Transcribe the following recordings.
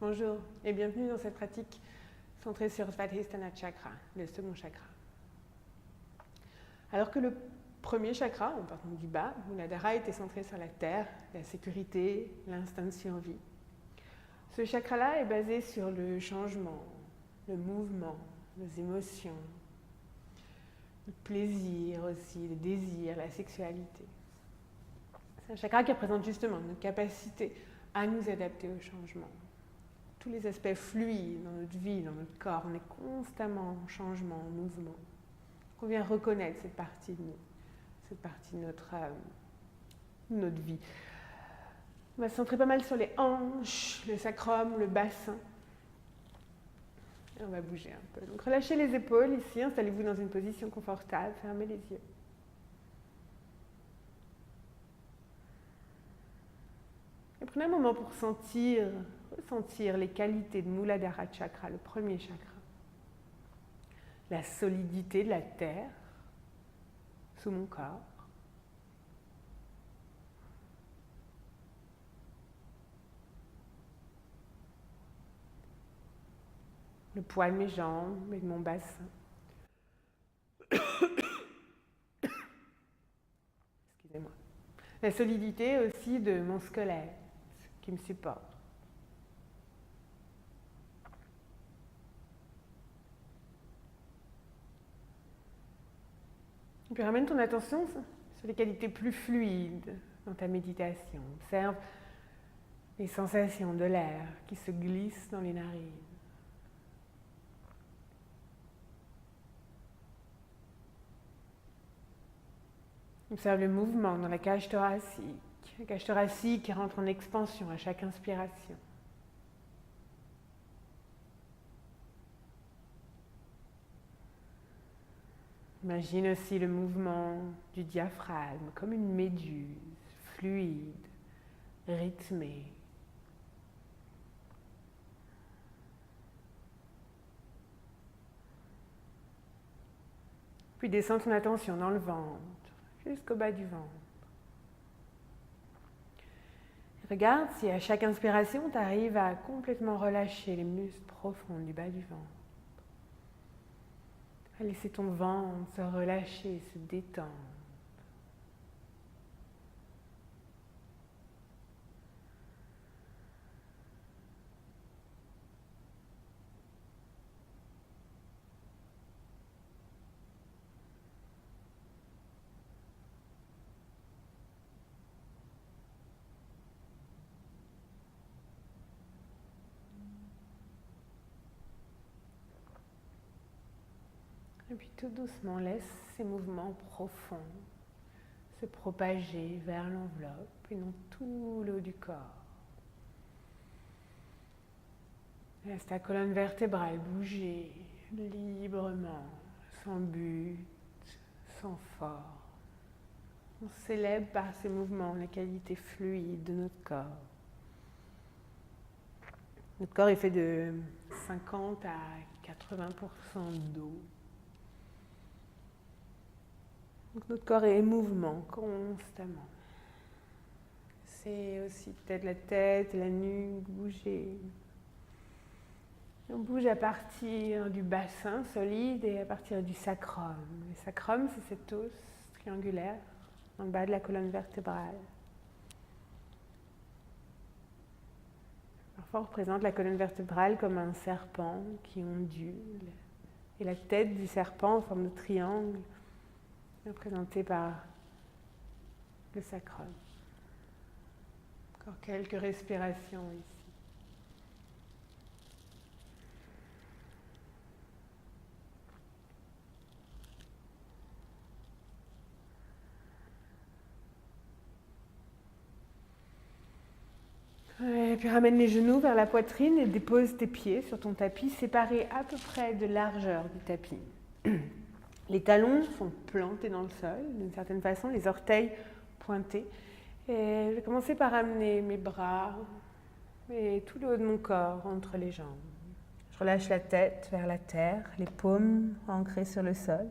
Bonjour et bienvenue dans cette pratique centrée sur Svadhisthana Chakra, le second chakra. Alors que le premier chakra, en partant du bas, Muladhara, était centré sur la terre, la sécurité, l'instinct de survie. Ce chakra-là est basé sur le changement, le mouvement, les émotions, le plaisir aussi, le désir, la sexualité. C'est un chakra qui représente justement notre capacité à nous adapter au changement. Tous les aspects fluides dans notre vie, dans notre corps, on est constamment en changement, en mouvement. On vient reconnaître cette partie de nous, cette partie de notre vie. On va se centrer pas mal sur les hanches, le sacrum, le bassin. Et on va bouger un peu. Donc relâchez les épaules ici, installez-vous dans une position confortable, fermez les yeux. Et prenez un moment pour ressentir les qualités de Muladhara Chakra, le premier chakra. La solidité de la terre sous mon corps. Le poids de mes jambes et de mon bassin. Excusez-moi. La solidité aussi de mon squelette qui me supporte. Et puis ramène ton attention sur les qualités plus fluides dans ta méditation. Observe les sensations de l'air qui se glisse dans les narines. Observe le mouvement dans la cage thoracique. La cage thoracique qui rentre en expansion à chaque inspiration. Imagine aussi le mouvement du diaphragme comme une méduse, fluide, rythmée. Puis descends ton attention dans le ventre, jusqu'au bas du ventre. Regarde si à chaque inspiration, tu arrives à complètement relâcher les muscles profonds du bas du ventre. À laisser ton ventre se relâcher, se détendre. Et puis tout doucement, laisse ces mouvements profonds se propager vers l'enveloppe et dans tout le haut du corps. Laisse ta colonne vertébrale bouger librement, sans but, sans force. On célèbre par ces mouvements la qualité fluide de notre corps. Notre corps est fait de 50 à 80% d'eau. Donc notre corps est en mouvement constamment. C'est aussi peut-être la tête, la nuque, bouger. On bouge à partir du bassin solide et à partir du sacrum. Le sacrum, c'est cet os triangulaire dans le bas de la colonne vertébrale. Parfois, on représente la colonne vertébrale comme un serpent qui ondule. Et la tête du serpent en forme de triangle représentée par le sacrum. Encore quelques respirations ici. Et puis ramène les genoux vers la poitrine et dépose tes pieds sur ton tapis, séparés à peu près de largeur du tapis. Les talons sont plantés dans le sol, d'une certaine façon, les orteils pointés. Et je vais commencer par amener mes bras et tout le haut de mon corps entre les jambes. Je relâche la tête vers la terre, les paumes ancrées sur le sol.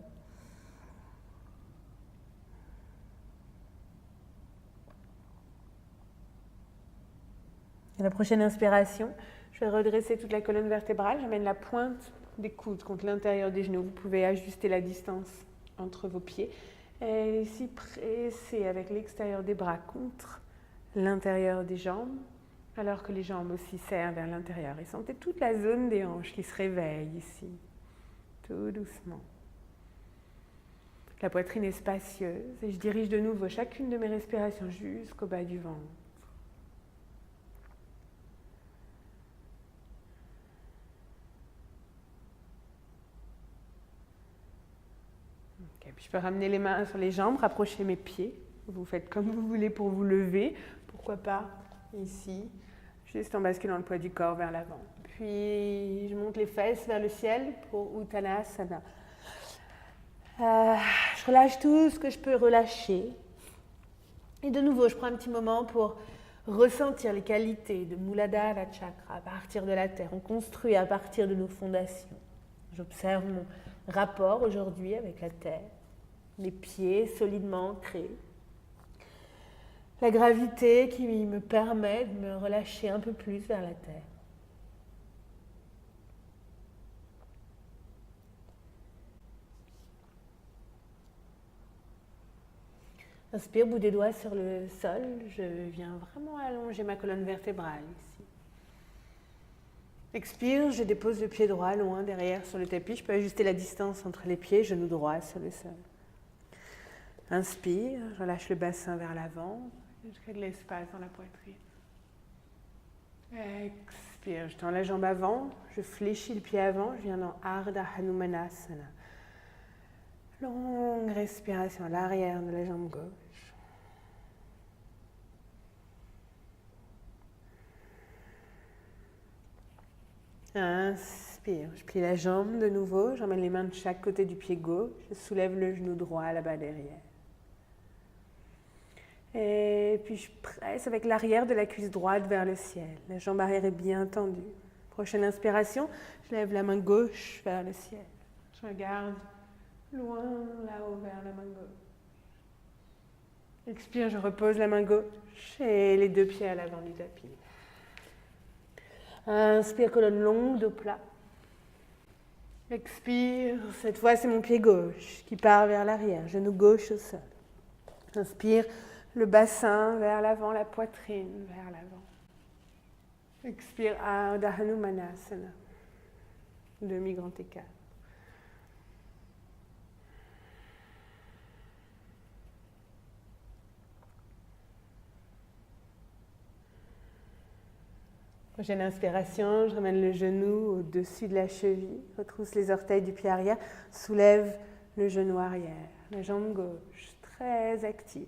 À la prochaine inspiration, je fais redresser toute la colonne vertébrale. J'amène la pointe des coudes contre l'intérieur des genoux. Vous pouvez ajuster la distance entre vos pieds. Et ici, pressez avec l'extérieur des bras contre l'intérieur des jambes, alors que les jambes aussi serrent vers l'intérieur. Et sentez toute la zone des hanches qui se réveille ici, tout doucement. La poitrine est spacieuse et je dirige de nouveau chacune de mes respirations jusqu'au bas du ventre. Okay, puis je peux ramener les mains sur les jambes, rapprocher mes pieds. Vous faites comme vous voulez pour vous lever. Pourquoi pas ici, juste en basculant le poids du corps vers l'avant. Puis je monte les fesses vers le ciel pour Uttanasana. Je relâche tout ce que je peux relâcher. Et de nouveau, je prends un petit moment pour ressentir les qualités de Muladhara Chakra à partir de la terre. On construit à partir de nos fondations. J'observe mon rapport aujourd'hui avec la terre, mes pieds solidement ancrés. La gravité qui me permet de me relâcher un peu plus vers la terre. Inspire, bout des doigts sur le sol. Je viens vraiment allonger ma colonne vertébrale ici. Expire, je dépose le pied droit loin derrière sur le tapis. Je peux ajuster la distance entre les pieds, genou droit sur le sol. Inspire, je relâche le bassin vers l'avant. Je crée de l'espace dans la poitrine. Expire, je tends la jambe avant. Je fléchis le pied avant. Je viens dans Ardha Hanumanasana. Longue respiration à l'arrière de la jambe gauche. Inspire, je plie la jambe de nouveau, j'emmène les mains de chaque côté du pied gauche, je soulève le genou droit là-bas derrière. Et puis je presse avec l'arrière de la cuisse droite vers le ciel. La jambe arrière est bien tendue. Prochaine inspiration, je lève la main gauche vers le ciel. Je regarde loin là-haut vers la main gauche. Expire, je repose la main gauche et les deux pieds à l'avant du tapis. Inspire, colonne longue, dos plat. Expire, cette fois c'est mon pied gauche qui part vers l'arrière, genou gauche au sol. Inspire, le bassin vers l'avant, la poitrine vers l'avant. Expire, Ardha Hanumanasana, demi-grand écart. Prochaine inspiration, je ramène le genou au-dessus de la cheville, retrousse les orteils du pied arrière, soulève le genou arrière, la jambe gauche, très active.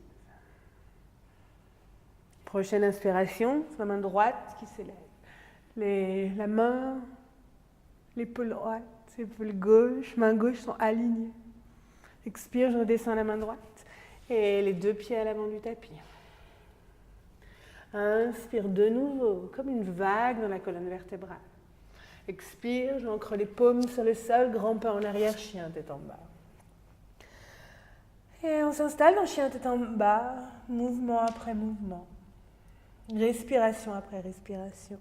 Prochaine inspiration, c'est la main droite qui s'élève. La main, l'épaule droite, l'épaule gauche, main gauche sont alignées. Expire, je redescends la main droite et les deux pieds à l'avant du tapis. Inspire de nouveau, comme une vague dans la colonne vertébrale. Expire, j'ancre les paumes sur le sol, grand pas en arrière, chien tête en bas. Et on s'installe dans chien tête en bas, mouvement après mouvement. Respiration après respiration.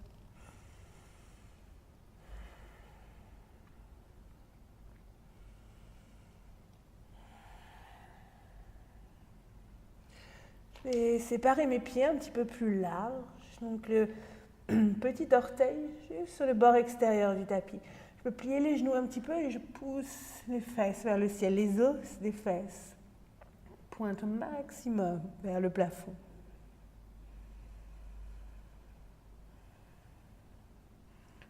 Je vais séparer mes pieds un petit peu plus large. Donc le petit orteil juste sur le bord extérieur du tapis. Je peux plier les genoux un petit peu et je pousse les fesses vers le ciel. Les os des fesses pointent au maximum vers le plafond.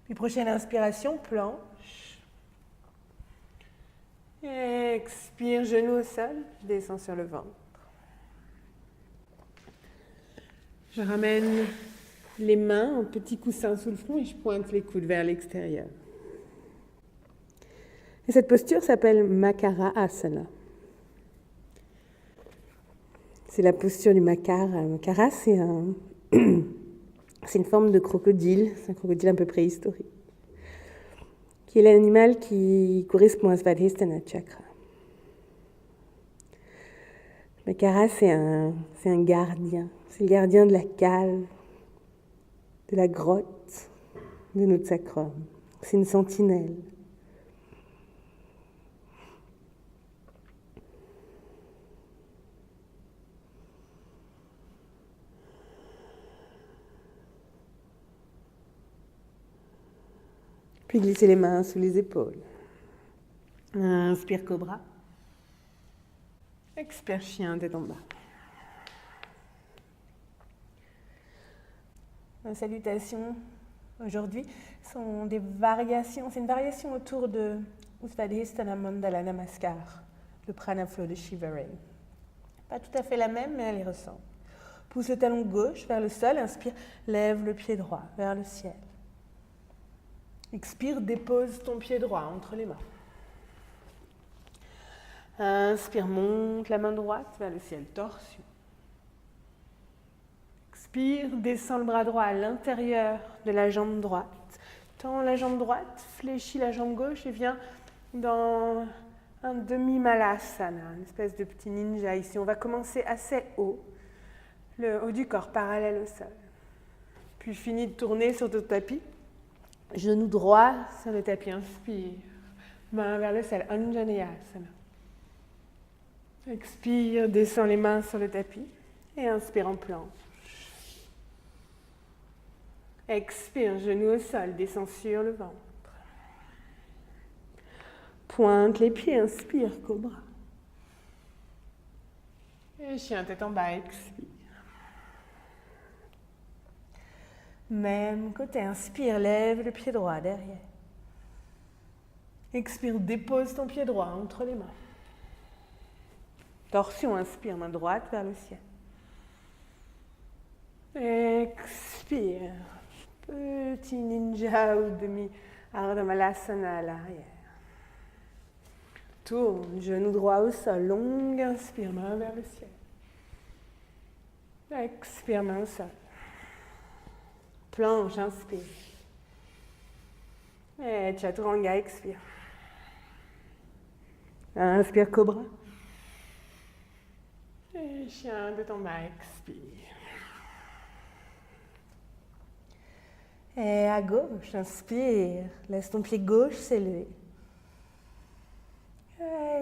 Puis prochaine inspiration, planche. Expire, genou au sol, je descends sur le ventre. Je ramène les mains en petits coussins sous le front et je pointe les coudes vers l'extérieur. Et cette posture s'appelle Makara Asana. C'est la posture du Makara. Makara, c'est une forme de crocodile, c'est un crocodile un peu préhistorique, qui est l'animal qui correspond à Svadhisthana Chakra. Makara, c'est un gardien. C'est le gardien de la cave, de la grotte, de notre sacrum. C'est une sentinelle. Puis glissez les mains sous les épaules. Inspire cobra. Expire chien, tête en bas. Nos salutations aujourd'hui sont des variations. C'est une variation autour de Uttadhistana Mandala Namaskar, le prana flow de Shiva Ray. Pas tout à fait la même, mais elle y ressemble. Pousse le talon gauche vers le sol, inspire, lève le pied droit vers le ciel. Expire, dépose ton pied droit entre les mains. Inspire, monte la main droite vers le ciel, torsion. Expire, descends le bras droit à l'intérieur de la jambe droite. Tends la jambe droite, fléchis la jambe gauche et viens dans un demi-malasana, une espèce de petit ninja ici. On va commencer assez haut, le haut du corps parallèle au sol. Puis finis de tourner sur ton tapis. Genou droit sur le tapis, inspire. Main vers le sol, Anjaneyasana. Expire, descends les mains sur le tapis et inspire en planche. Expire, genou au sol, descends sur le ventre. Pointe les pieds, inspire, cobra. Et chien, tête en bas, expire. Même côté, inspire, lève le pied droit derrière. Expire, dépose ton pied droit entre les mains. Torsion, inspire, main droite vers le ciel. Expire, petit ninja ou demi-Ardha Malasana à l'arrière. Tourne, genou droit au sol, longue, inspire, main vers le ciel. Expire, main au sol. Planche, inspire. Et chaturanga, expire. Inspire, cobra. Et chien de ton bas, expire. Et à gauche, inspire. Laisse ton pied gauche s'élever.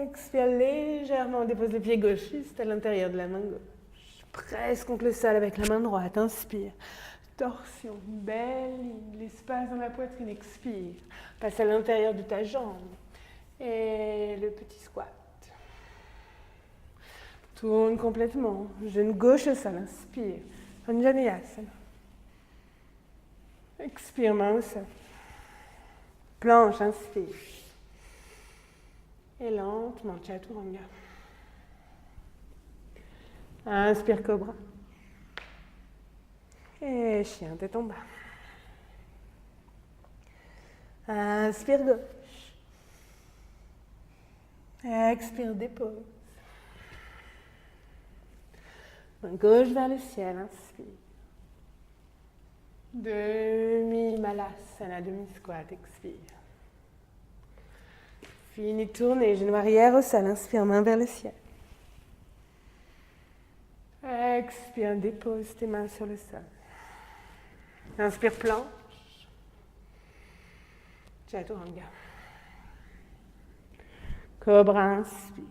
Expire légèrement, dépose le pied gauche juste à l'intérieur de la main gauche. Presse contre le sol avec la main droite, inspire. Torsion, belle ligne, l'espace dans la poitrine, expire. Passe à l'intérieur de ta jambe. Et le petit squat. Tourne complètement. Genou gauche au sol, inspire. Anjaneyasana. Expire, main au sol. Planche, inspire. Et lentement, chaturanga. Inspire, cobra. Et chien, tête en bas. Inspire, gauche. Expire, dépose. Main gauche vers le ciel, inspire. Demi-malasana, demi-squat, expire. Fini de tourner, genou arrière au sol, inspire, main vers le ciel. Expire, dépose tes mains sur le sol. Inspire, planche. Chaturanga. Cobra, inspire.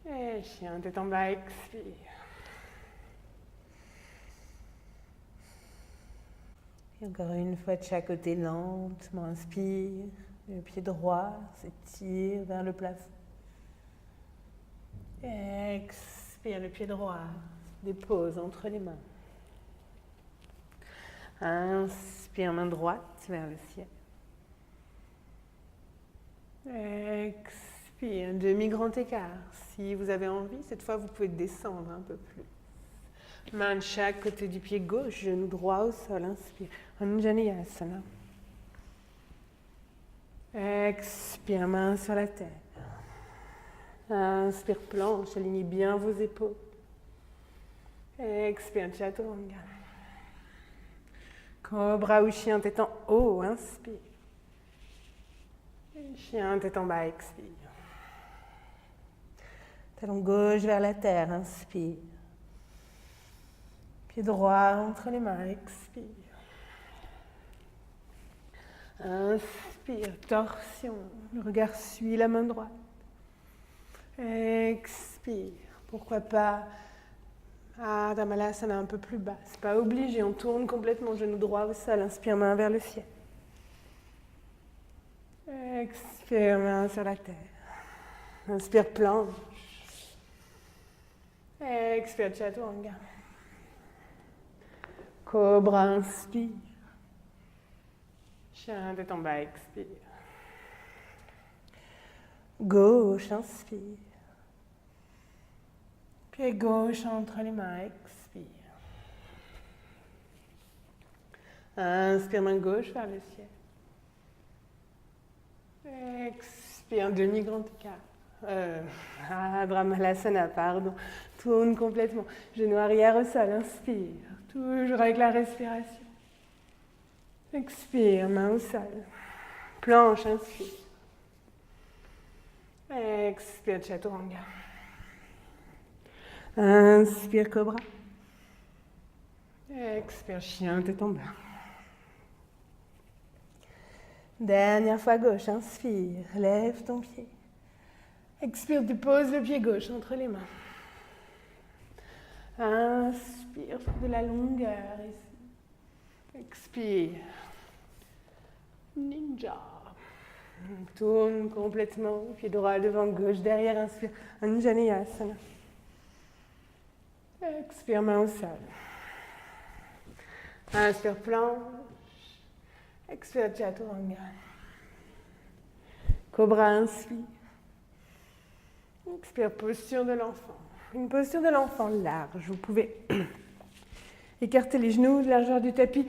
Et chien, tête en bas, expire. Et encore une fois de chaque côté, lentement, inspire. Le pied droit s'étire vers le plafond. Expire, le pied droit dépose entre les mains. Inspire, main droite vers le ciel. Expire, demi-grand écart. Si vous avez envie, cette fois vous pouvez descendre un peu plus. Main de chaque côté du pied gauche, genou droit au sol, inspire. Anjaneyasana. Expire, main sur la terre. Inspire, planche, alignez bien vos épaules. Expire, chaturanga. Cobra ou chien, tête en haut, inspire. Et chien, tête en bas, expire. Talon gauche vers la terre, inspire. Pied droit entre les mains, expire. Inspire, torsion. Le regard suit la main droite. Expire. Pourquoi pas Ardha Malasana un peu plus bas. C'est pas obligé, on tourne complètement genou droit au sol. Inspire, main vers le ciel. Expire, main sur la terre. Inspire, planche. Expire, Chaturanga. Cobra, inspire. Chien tête en bas, expire. Gauche, inspire. Pied gauche entre les mains, expire. Inspire, main gauche vers le ciel. Expire, demi-grand écart. Ardha Malasana, pardon. Tourne complètement. Genou arrière au sol, inspire. Toujours avec la respiration. Expire, main au sol. Planche, inspire. Expire, Chaturanga. Inspire, Cobra. Expire, chien, tête en bas. Dernière fois gauche, inspire, lève ton pied. Expire, dépose le pied gauche entre les mains. Inspire, de la longueur ici. Expire. Ninja. Tourne complètement, pied droit devant, gauche derrière, inspire. Anjaneyasana. Expire, main au sol. Inspire, planche. Expire, Chaturanga. Cobra, inspire. Expire, posture de l'enfant. Une posture de l'enfant large. Vous pouvez écarter les genoux de la largeur du tapis.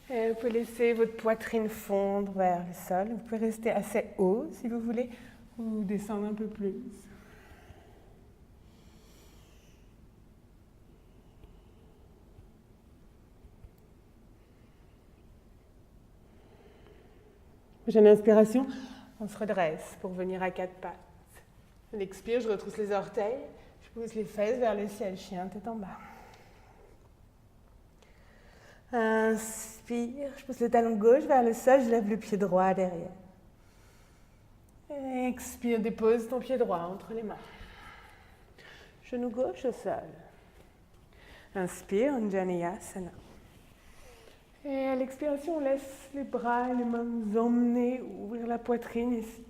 Et vous pouvez laisser votre poitrine fondre vers le sol. Vous pouvez rester assez haut si vous voulez, ou descendre un peu plus. Prochaine inspiration, on se redresse pour venir à quatre pattes. On expire, je retrousse les orteils, je pousse les fesses vers le ciel, chien, tête en bas. Inspire, je pousse le talon gauche vers le sol, je lève le pied droit derrière. Expire, dépose ton pied droit entre les mains. Genou gauche au sol. Inspire, Anjaneyasana. Et à l'expiration, on laisse les bras et les mains nous emmener, ouvrir la poitrine ici.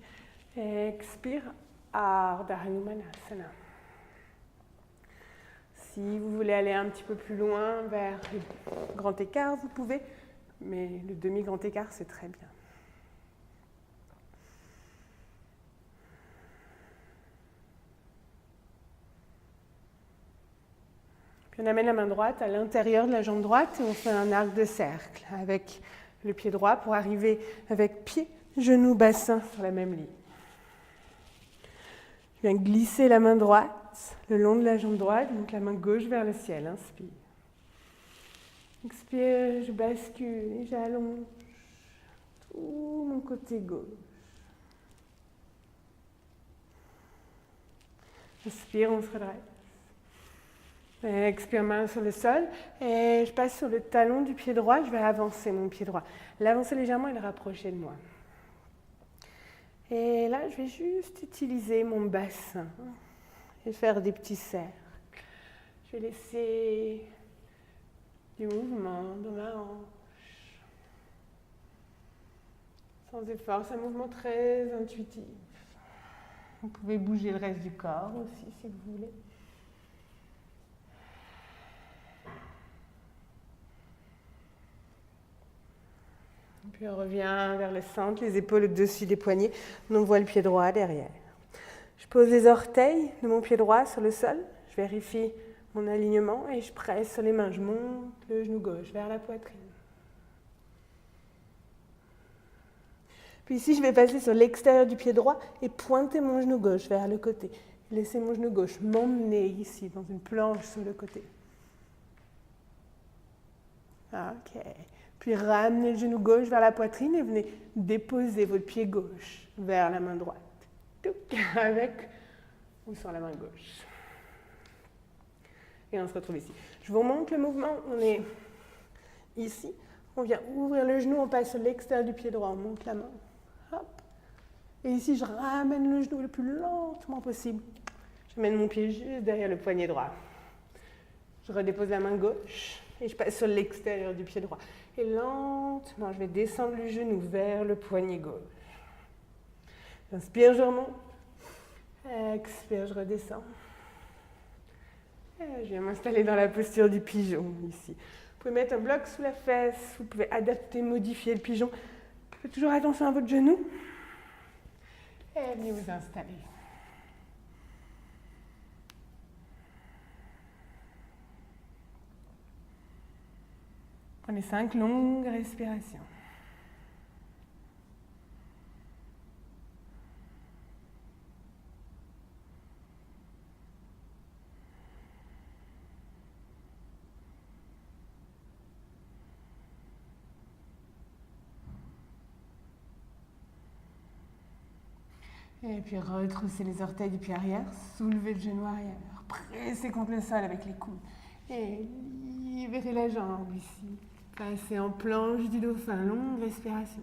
Expire, Ardha Hanumanasana. Si vous voulez aller un petit peu plus loin vers le grand écart, vous pouvez, mais le demi-grand écart, c'est très bien. Puis on amène la main droite à l'intérieur de la jambe droite et on fait un arc de cercle avec le pied droit pour arriver avec pied, genou, bassin sur la même ligne. Je viens glisser la main droite le long de la jambe droite, donc la main gauche vers le ciel. Inspire. Expire, je bascule et j'allonge tout mon côté gauche. Inspire, on se redresse. Expire, main sur le sol et je passe sur le talon du pied droit, je vais avancer mon pied droit. L'avancer légèrement et le rapprocher de moi. Et là, je vais juste utiliser mon bassin et faire des petits cercles. Je vais laisser du mouvement dans ma hanche. Sans effort, c'est un mouvement très intuitif. Vous pouvez bouger le reste du corps aussi si vous voulez. Puis on revient vers le centre, les épaules au-dessus des poignets. On voit le pied droit derrière. Je pose les orteils de mon pied droit sur le sol. Je vérifie mon alignement et je presse sur les mains. Je monte le genou gauche vers la poitrine. Puis ici, je vais passer sur l'extérieur du pied droit et pointer mon genou gauche vers le côté. Laisser mon genou gauche m'emmener ici, dans une planche sur le côté. Ok. Puis ramenez le genou gauche vers la poitrine et venez déposer votre pied gauche vers la main droite. Avec ou sur la main gauche. Et on se retrouve ici. Je vous montre le mouvement. On est ici. On vient ouvrir le genou, on passe sur l'extérieur du pied droit, on monte la main. Hop. Et ici, je ramène le genou le plus lentement possible. Je mène mon pied juste derrière le poignet droit. Je redépose la main gauche et je passe sur l'extérieur du pied droit. Et lentement, je vais descendre le genou vers le poignet gauche. Inspire, je remonte. Expire, je redescends. Et je viens m'installer dans la posture du pigeon ici. Vous pouvez mettre un bloc sous la fesse, vous pouvez adapter, modifier le pigeon. Faites toujours attention à votre genou. Et venez vous installer. Prenez 5 longues respirations. Et puis retroussez les orteils du pied arrière, soulevez le genou arrière, pressez contre le sol avec les coudes. Et libérez la jambe ici. Passez en planche du dauphin, longue respiration.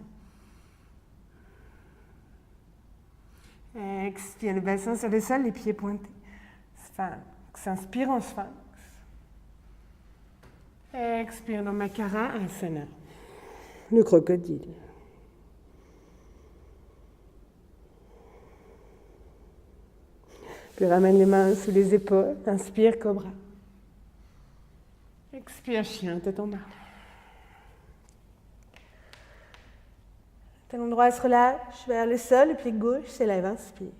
Expire le bassin sur le sol, les pieds pointés. Sphinx, inspire en sphinx. Expire dans Makara Asana, le crocodile. Puis ramène les mains sous les épaules, inspire cobra. Expire chien, tête en bas. Talon droit se relâche vers le sol, le pied gauche s'élève, inspire.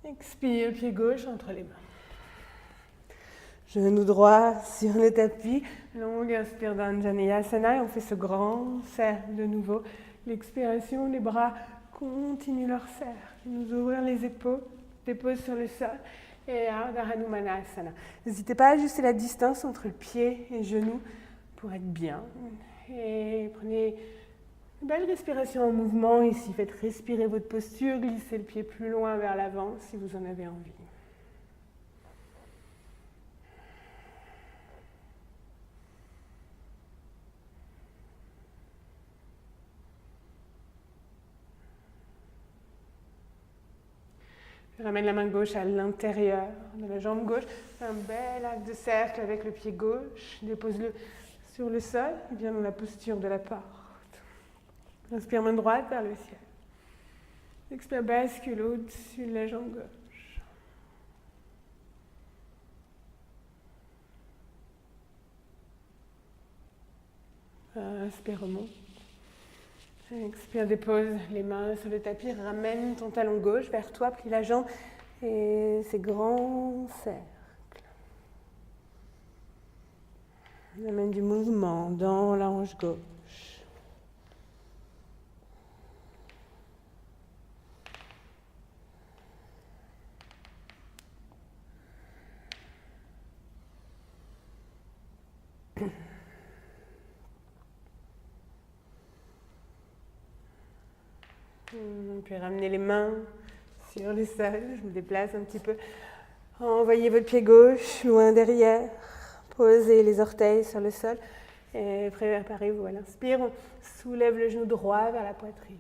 Expire, pied gauche entre les mains. Genou droit sur le tapis, longue inspire dans Janeyasana et on fait ce grand cercle de nouveau. L'expiration, les bras continuent leur cercle. Nous ouvrir les épaules, dépose sur le sol et Ardha Hanumanasana. N'hésitez pas à ajuster la distance entre le pied et le genou pour être bien. Et prenez une belle respiration en mouvement ici. Faites respirer votre posture, glissez le pied plus loin vers l'avant si vous en avez envie. Ramène la main gauche à l'intérieur de la jambe gauche. Fais un bel acte de cercle avec le pied gauche. Dépose-le sur le sol, bien dans la posture de la porte. Inspire main droite vers le ciel. Expire, bascule au-dessus de la jambe gauche. Inspire, remonte. Expire, dépose les mains sur le tapis, ramène ton talon gauche vers toi, plie la jambe et ces grands cercles. Amène du mouvement dans la hanche gauche. Puis ramenez les mains sur le sol. Je me déplace un petit peu. Envoyez votre pied gauche loin derrière. Posez les orteils sur le sol. Et préparez-vous à l'inspire. On soulève le genou droit vers la poitrine.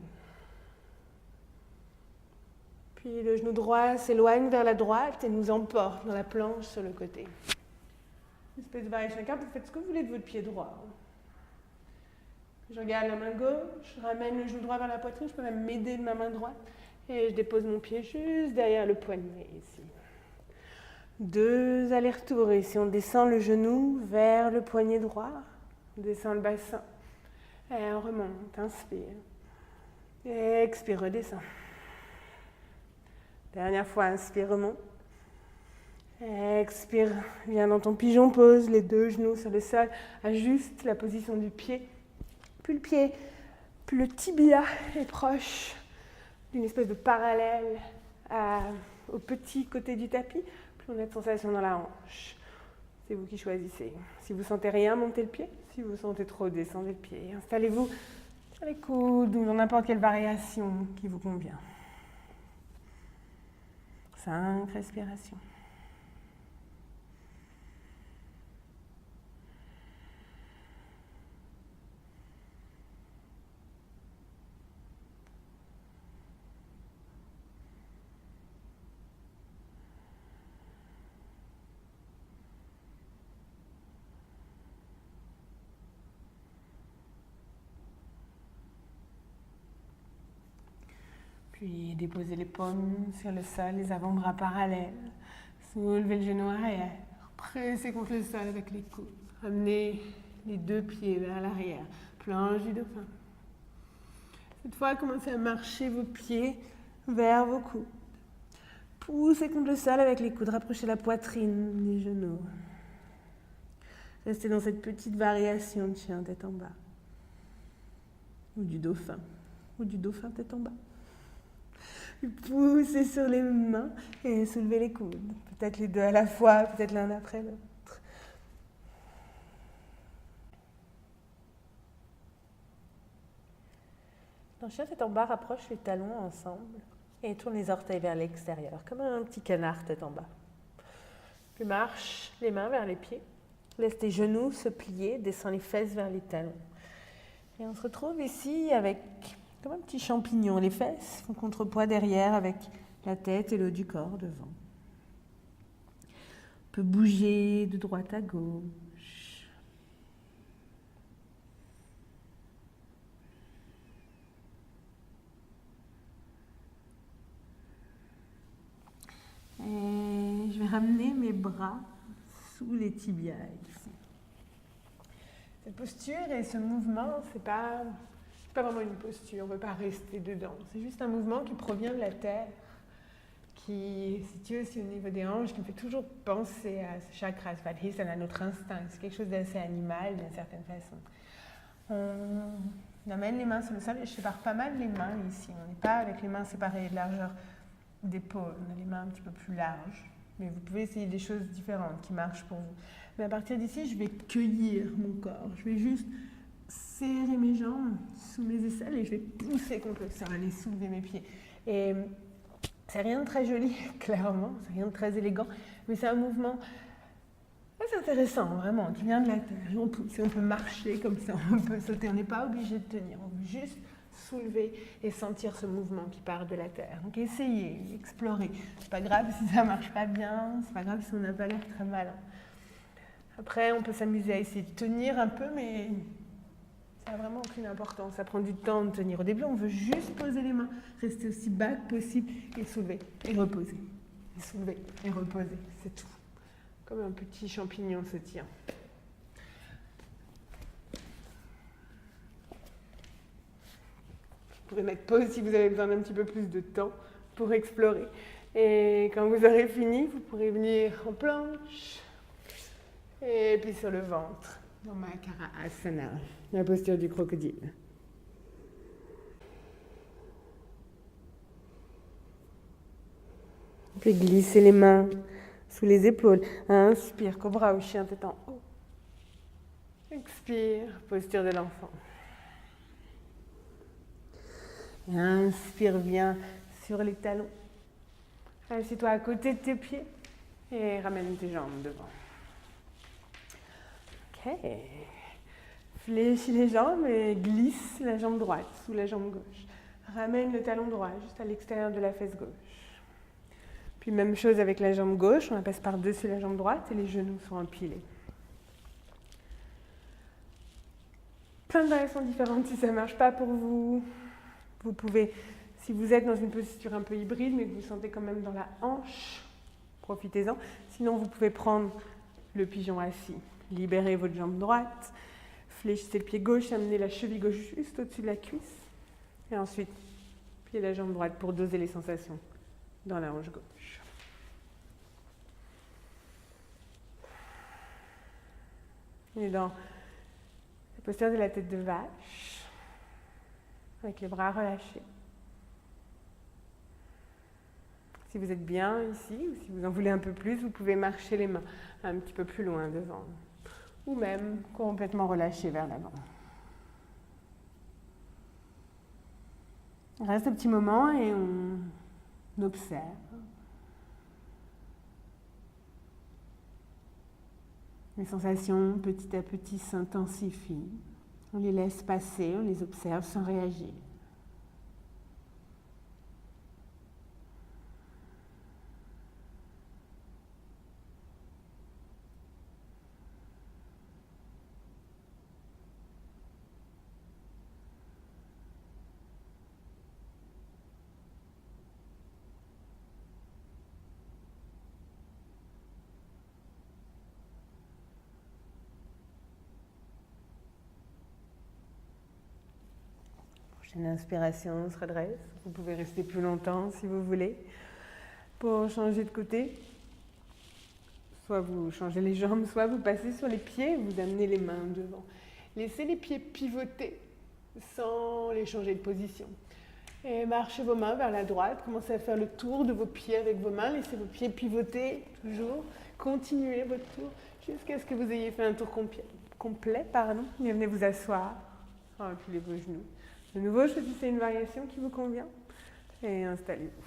Puis le genou droit s'éloigne vers la droite et nous emporte dans la planche sur le côté. Une espèce de variation carpe. Vous faites ce que vous voulez de votre pied droit. Je regarde la main gauche, je ramène le genou droit vers la poitrine, je peux même m'aider de ma main droite et je dépose mon pied juste derrière le poignet ici. 2 allers-retours ici, on descend le genou vers le poignet droit, on descend le bassin et on remonte, inspire, et expire, redescend. Dernière fois, inspire, remonte, expire, viens dans ton pigeon, pose les 2 genoux sur le sol, ajuste la position du pied. Plus le pied, plus le tibia est proche d'une espèce de parallèle au petit côté du tapis, plus on a de sensation dans la hanche. C'est vous qui choisissez. Si vous sentez rien, montez le pied. Si vous sentez trop, descendez le pied. Installez-vous sur les coudes ou dans n'importe quelle variation qui vous convient. 5 respirations. Puis déposez les paumes sur le sol, les avant-bras parallèles. Soulevez le genou arrière. Pressez contre le sol avec les coudes. Ramenez les deux pieds vers l'arrière. Planche du dauphin. Cette fois, commencez à marcher vos pieds vers vos coudes. Poussez contre le sol avec les coudes. Rapprochez la poitrine des genoux. Restez dans cette petite variation de chien tête en bas. Ou du dauphin. Ou du dauphin tête en bas. Puis poussez sur les mains et soulevez les coudes. Peut-être les deux à la fois, peut-être l'un après l'autre. Dans chien tête en bas, rapproche les talons ensemble et tourne les orteils vers l'extérieur, comme un petit canard tête en bas. Puis marche les mains vers les pieds. Laisse tes genoux se plier, descends les fesses vers les talons. Et on se retrouve ici avec comme un petit champignon. Les fesses font contrepoids derrière avec la tête et le haut du corps devant. On peut bouger de droite à gauche. Et je vais ramener mes bras sous les tibias ici. Cette posture et ce mouvement, c'est pas vraiment une posture, on ne veut pas rester dedans. C'est juste un mouvement qui provient de la terre, qui est situé aussi au niveau des hanches, qui me fait toujours penser à ce chakra Svadhisthana, à notre instinct. C'est quelque chose d'assez animal d'une certaine façon. On amène les mains sur le sol et je sépare pas mal les mains ici. On n'est pas avec les mains séparées de largeur d'épaule, on a les mains un petit peu plus larges. Mais vous pouvez essayer des choses différentes qui marchent pour vous. Mais à partir d'ici, je vais cueillir mon corps. Je vais juste serrer mes jambes sous mes aisselles et je vais pousser contre le sol, aller soulever mes pieds. Et c'est rien de très joli, clairement, c'est rien de très élégant, mais c'est un mouvement assez intéressant, vraiment, qui vient de la terre. On pousse et on peut marcher comme ça, on peut sauter, on n'est pas obligé de tenir, on veut juste soulever et sentir ce mouvement qui part de la terre. Donc essayez, explorez. C'est pas grave si ça marche pas bien, c'est pas grave si on n'a pas l'air très malin. Après, on peut s'amuser à essayer de tenir un peu, mais ça n'a vraiment aucune importance. Ça prend du temps de tenir. Au début, on veut juste poser les mains, rester aussi bas que possible et soulever et reposer. Et soulever et reposer, c'est tout. Comme un petit champignon se tient. Vous pouvez mettre pause si vous avez besoin d'un petit peu plus de temps pour explorer. Et quand vous aurez fini, vous pourrez venir en planche et puis sur le ventre, dans Makarasana, Asana, la posture du crocodile. Puis glissez les mains sous les épaules. Inspire, cobra ou chien tête en haut. Expire, posture de l'enfant. Inspire bien sur les talons. Assieds-toi à côté de tes pieds et ramène tes jambes devant. Ok. Fléchis les jambes et glisse la jambe droite sous la jambe gauche. Ramène le talon droit juste à l'extérieur de la fesse gauche. Puis même chose avec la jambe gauche, on la passe par-dessus la jambe droite et les genoux sont empilés. Plein de variations différentes si ça ne marche pas pour vous. Vous pouvez, si vous êtes dans une posture un peu hybride, mais que vous sentez quand même dans la hanche, profitez-en. Sinon, vous pouvez prendre le pigeon assis. Libérez votre jambe droite, fléchissez le pied gauche, amenez la cheville gauche juste au-dessus de la cuisse. Et ensuite, pliez la jambe droite pour doser les sensations dans la hanche gauche. Et dans la posture de la tête de vache, avec les bras relâchés. Si vous êtes bien ici, ou si vous en voulez un peu plus, vous pouvez marcher les mains un petit peu plus loin devant. Ou même complètement relâcher vers l'avant. On reste un petit moment et on observe. Les sensations petit à petit s'intensifient. On les laisse passer, on les observe sans réagir. Une inspiration, on se redresse. Vous pouvez rester plus longtemps si vous voulez. Pour changer de côté, soit vous changez les jambes, soit vous passez sur les pieds, vous amenez les mains devant. Laissez les pieds pivoter sans les changer de position. Et marchez vos mains vers la droite, commencez à faire le tour de vos pieds avec vos mains, laissez vos pieds pivoter toujours, continuez votre tour jusqu'à ce que vous ayez fait un tour complet. Et venez vous asseoir, empilez vos genoux. De nouveau, choisissez une variation qui vous convient et installez-vous.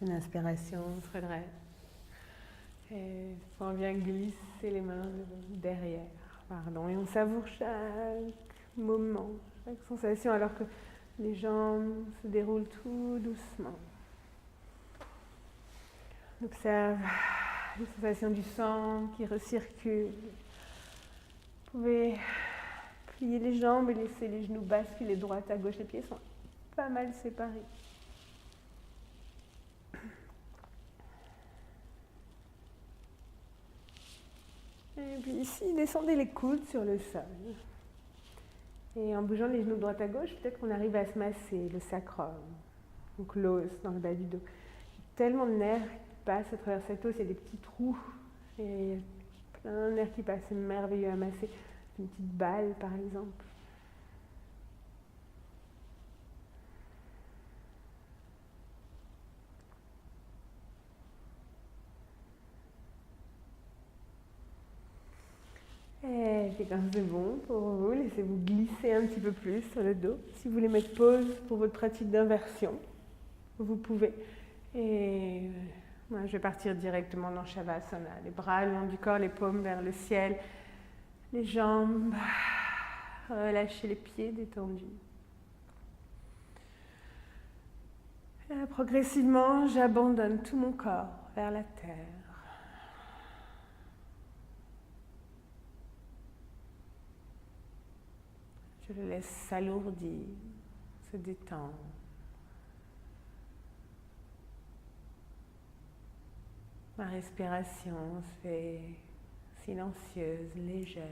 Une inspiration, on se redresse. Et on vient glisser les mains derrière. Et on savoure chaque moment, chaque sensation, alors que les jambes se déroulent tout doucement. On observe les sensations du sang qui recircule. Vous pouvez plier les jambes et laisser les genoux basculer de droite à gauche. Les pieds sont pas mal séparés. Et puis ici, descendez les coudes sur le sol. Et en bougeant les genoux de droite à gauche, peut-être qu'on arrive à se masser le sacrum, donc l'os dans le bas du dos. Il y a tellement de nerfs qui passent à travers cet os, il y a des petits trous, et il y a plein de nerfs qui passent, c'est merveilleux à masser. Une petite balle par exemple. Et puis quand c'est bon pour vous, laissez-vous glisser un petit peu plus sur le dos. Si vous voulez mettre pause pour votre pratique d'inversion, vous pouvez. Et moi, je vais partir directement dans Shavasana. Les bras le long du corps, les paumes vers le ciel, les jambes, relâchez les pieds détendus. Et progressivement, j'abandonne tout mon corps vers la terre. Je le laisse s'alourdir, se détendre. Ma respiration se fait silencieuse, légère.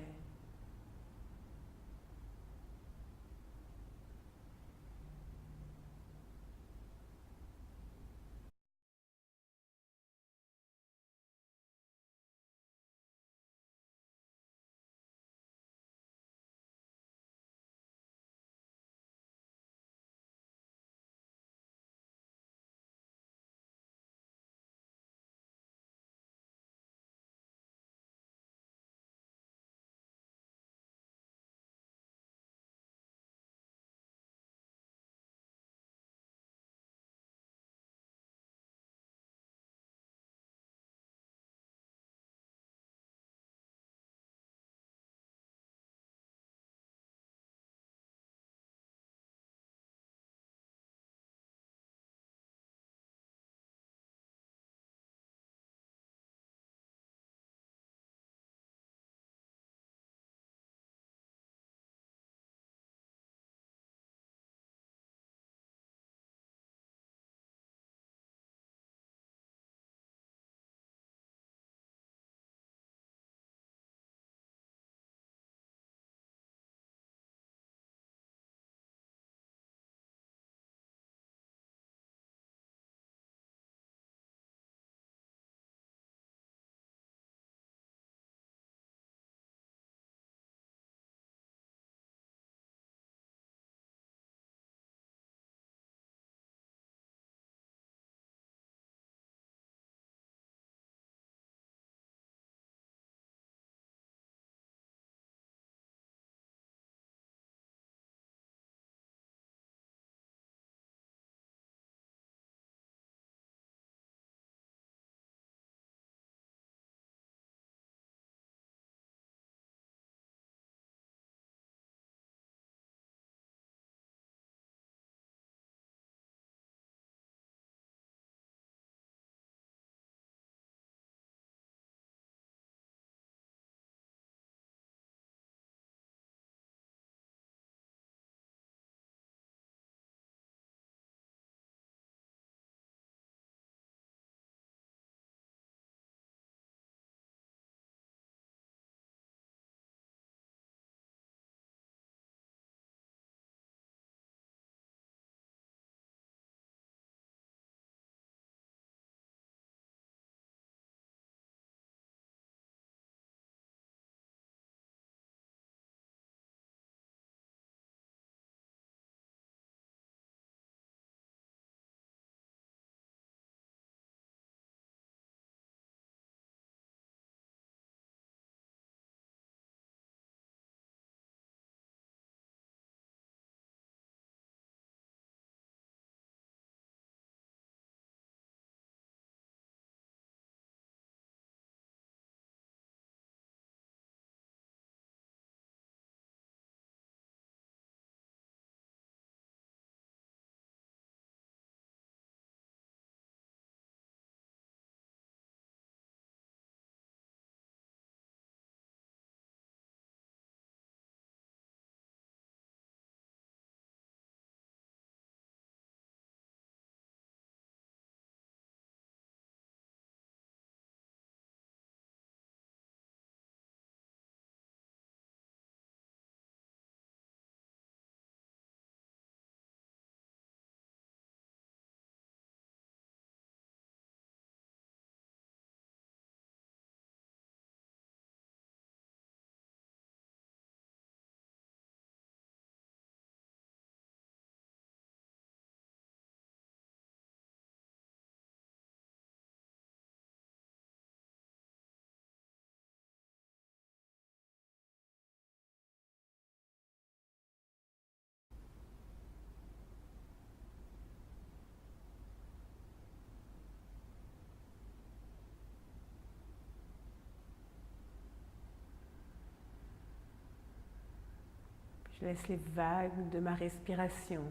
Je laisse les vagues de ma respiration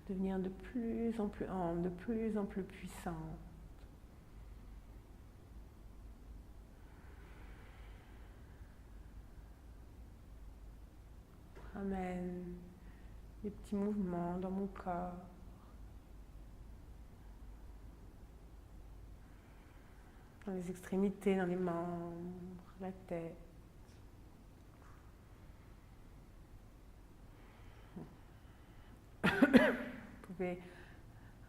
devenir de plus en plus amples, de plus en plus puissantes. Ramène des petits mouvements dans mon corps. Dans les extrémités, dans les membres, la tête. Vous pouvez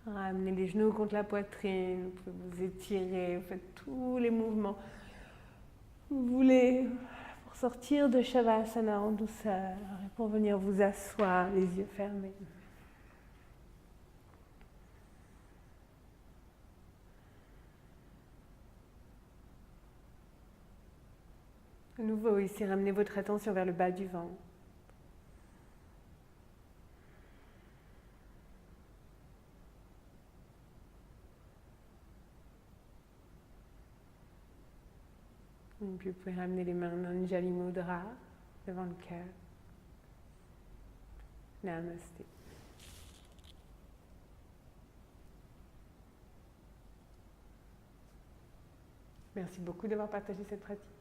ramener les genoux contre la poitrine, vous pouvez vous étirer, vous faites tous les mouvements que vous voulez pour sortir de Shavasana en douceur et pour venir vous asseoir les yeux fermés. À nouveau, ici, ramenez votre attention vers le bas du ventre. Et puis vous pouvez ramener les mains dans Anjali Mudra devant le cœur. Namasté. Merci beaucoup d'avoir partagé cette pratique.